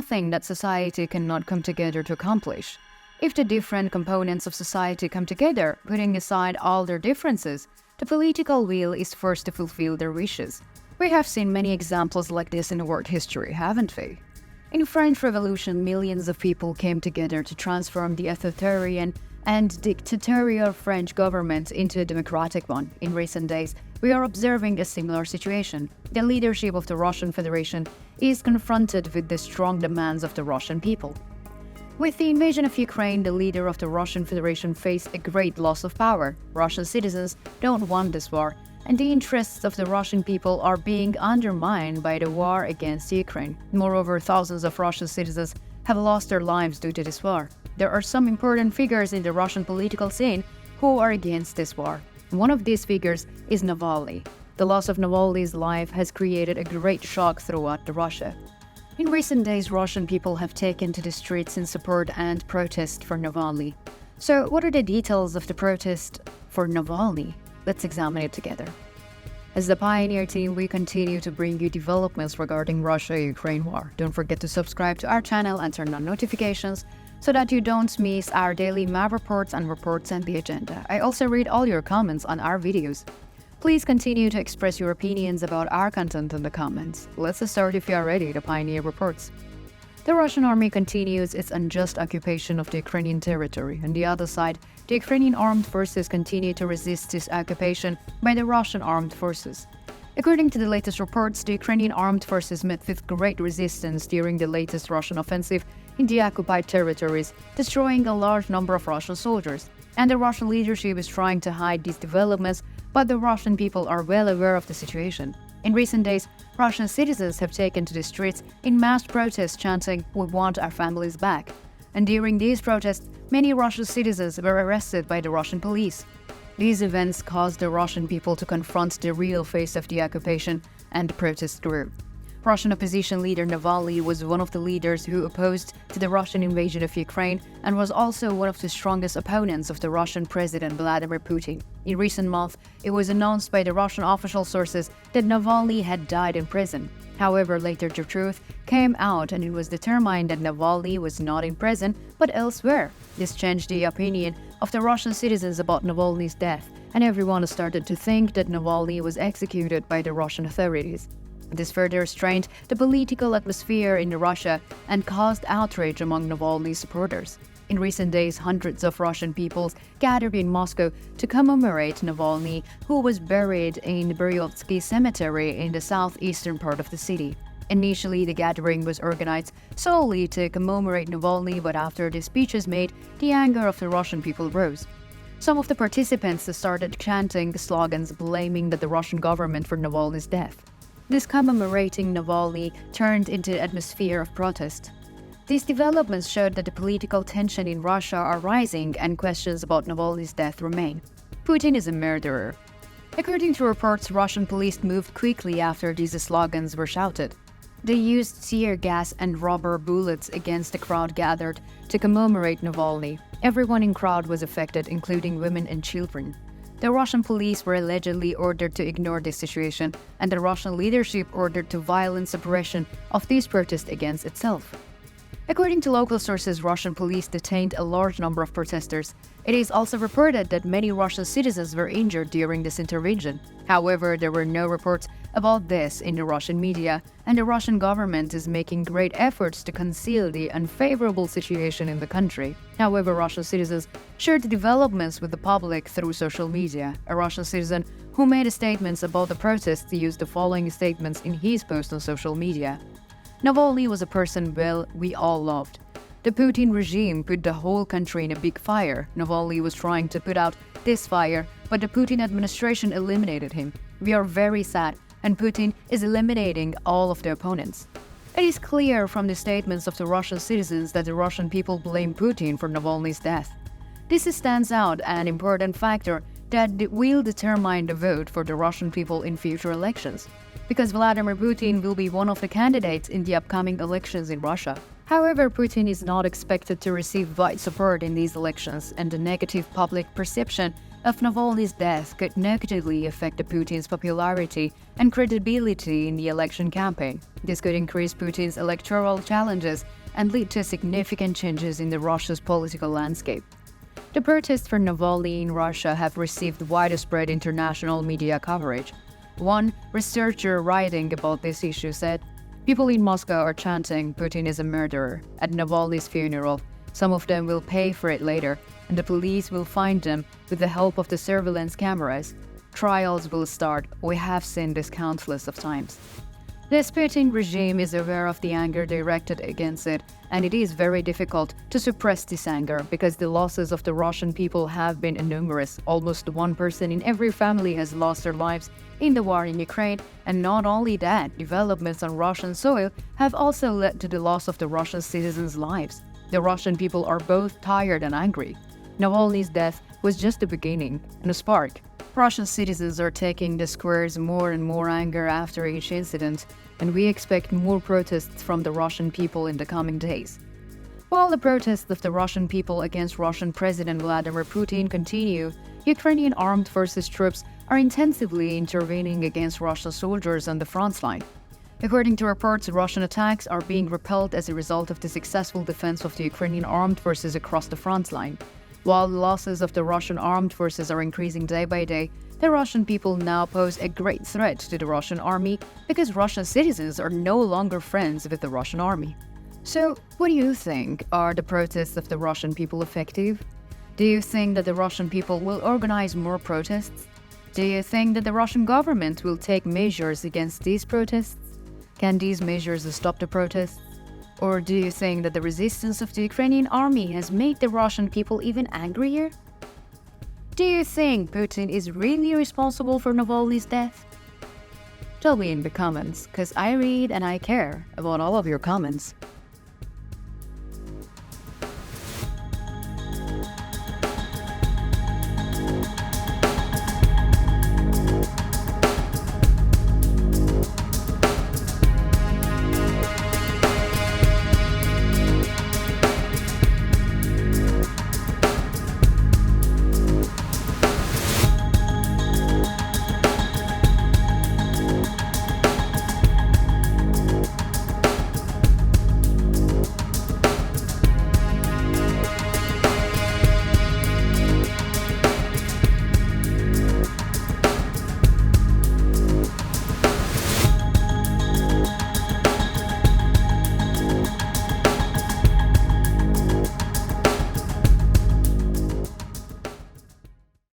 nothing that society cannot come together to accomplish. If the different components of society come together, putting aside all their differences, the political will is forced to fulfill their wishes. We have seen many examples like this in world history, haven't we? In the French Revolution, millions of people came together to transform the authoritarian and dictatorial French government into a democratic one. In recent days, we are observing a similar situation. The leadership of the Russian Federation is confronted with the strong demands of the Russian people. With the invasion of Ukraine, the leader of the Russian Federation faced a great loss of power. Russian citizens don't want this war, and the interests of the Russian people are being undermined by the war against Ukraine. Moreover, thousands of Russian citizens have lost their lives due to this war. There are some important figures in the Russian political scene who are against this war. One of these figures is Navalny. The loss of Navalny's life has created a great shock throughout Russia. In recent days, Russian people have taken to the streets in support and protest for Navalny. So, what are the details of the protest for Navalny? Let's examine it together. As the Pioneer team, we continue to bring you developments regarding Russia-Ukraine war. Don't forget to subscribe to our channel and turn on notifications so that you don't miss our daily map reports and the agenda. I also read all your comments on our videos. Please continue to express your opinions about our content in the comments. Let's start if you are ready. The Pioneer reports. The Russian army continues its unjust occupation of the Ukrainian territory. On the other side, the Ukrainian armed forces continue to resist this occupation by the Russian armed forces. According to the latest reports, the Ukrainian armed forces met with great resistance during the latest Russian offensive in the occupied territories, destroying a large number of Russian soldiers. And the Russian leadership is trying to hide these developments, but the Russian people are well aware of the situation. In recent days, Russian citizens have taken to the streets in mass protests chanting, "We want our families back." And during these protests, many Russian citizens were arrested by the Russian police. These events caused the Russian people to confront the real face of the occupation, and the protests grew. Russian opposition leader Navalny was one of the leaders who opposed to the Russian invasion of Ukraine and was also one of the strongest opponents of the Russian President Vladimir Putin. In recent months, it was announced by the Russian official sources that Navalny had died in prison. However, later the truth came out and it was determined that Navalny was not in prison but elsewhere. This changed the opinion of the Russian citizens about Navalny's death, and everyone started to think that Navalny was executed by the Russian authorities. This further strained the political atmosphere in Russia and caused outrage among Navalny's supporters. In recent days, hundreds of Russian peoples gathered in Moscow to commemorate Navalny, who was buried in Buryotsky Cemetery in the southeastern part of the city. Initially, the gathering was organized solely to commemorate Navalny, but after the speeches made, the anger of the Russian people rose. Some of the participants started chanting slogans blaming the Russian government for Navalny's death. This commemorating Navalny turned into an atmosphere of protest. These developments showed that the political tension in Russia are rising and questions about Navalny's death remain. Putin is a murderer. According to reports, Russian police moved quickly after these slogans were shouted. They used tear gas and rubber bullets against the crowd gathered to commemorate Navalny. Everyone in crowd was affected, including women and children. The Russian police were allegedly ordered to ignore this situation, and the Russian leadership ordered to violent suppression of these protests against itself. According to local sources, Russian police detained a large number of protesters. It is also reported that many Russian citizens were injured during this intervention. However, there were no reports about this in the Russian media, and the Russian government is making great efforts to conceal the unfavorable situation in the country. However, Russian citizens shared the developments with the public through social media. A Russian citizen who made statements about the protests used the following statements in his post on social media. Navalny was a person we all loved. The Putin regime put the whole country in a big fire. Navalny was trying to put out this fire, but the Putin administration eliminated him. We are very sad, and Putin is eliminating all of the opponents. It is clear from the statements of the Russian citizens that the Russian people blame Putin for Navalny's death. This stands out an important factor that will determine the vote for the Russian people in future elections, because Vladimir Putin will be one of the candidates in the upcoming elections in Russia. However, Putin is not expected to receive wide support in these elections, and the negative public perception of Navalny's death could negatively affect Putin's popularity and credibility in the election campaign. This could increase Putin's electoral challenges and lead to significant changes in Russia's political landscape. The protests for Navalny in Russia have received widespread international media coverage. One researcher writing about this issue said, "People in Moscow are chanting Putin is a murderer at Navalny's funeral. Some of them will pay for it later, and the police will find them with the help of the surveillance cameras. Trials will start. We have seen this countless of times." The Putin regime is aware of the anger directed against it, and it is very difficult to suppress this anger because the losses of the Russian people have been numerous. Almost one person in every family has lost their lives in the war in Ukraine, and not only that, developments on Russian soil have also led to the loss of the Russian citizens' lives. The Russian people are both tired and angry. Navalny's death was just the beginning and a spark. Russian citizens are taking the squares more and more anger after each incident, and we expect more protests from the Russian people in the coming days. While the protests of the Russian people against Russian President Vladimir Putin continue, Ukrainian armed forces troops are intensively intervening against Russian soldiers on the front line. According to reports, Russian attacks are being repelled as a result of the successful defense of the Ukrainian armed forces across the front line. While the losses of the Russian armed forces are increasing day by day, the Russian people now pose a great threat to the Russian army because Russian citizens are no longer friends with the Russian army. So, what do you think? Are the protests of the Russian people effective? Do you think that the Russian people will organize more protests? Do you think that the Russian government will take measures against these protests? Can these measures stop the protests? Or do you think that the resistance of the Ukrainian army has made the Russian people even angrier? Do you think Putin is really responsible for Navalny's death? Tell me in the comments, because I read and I care about all of your comments.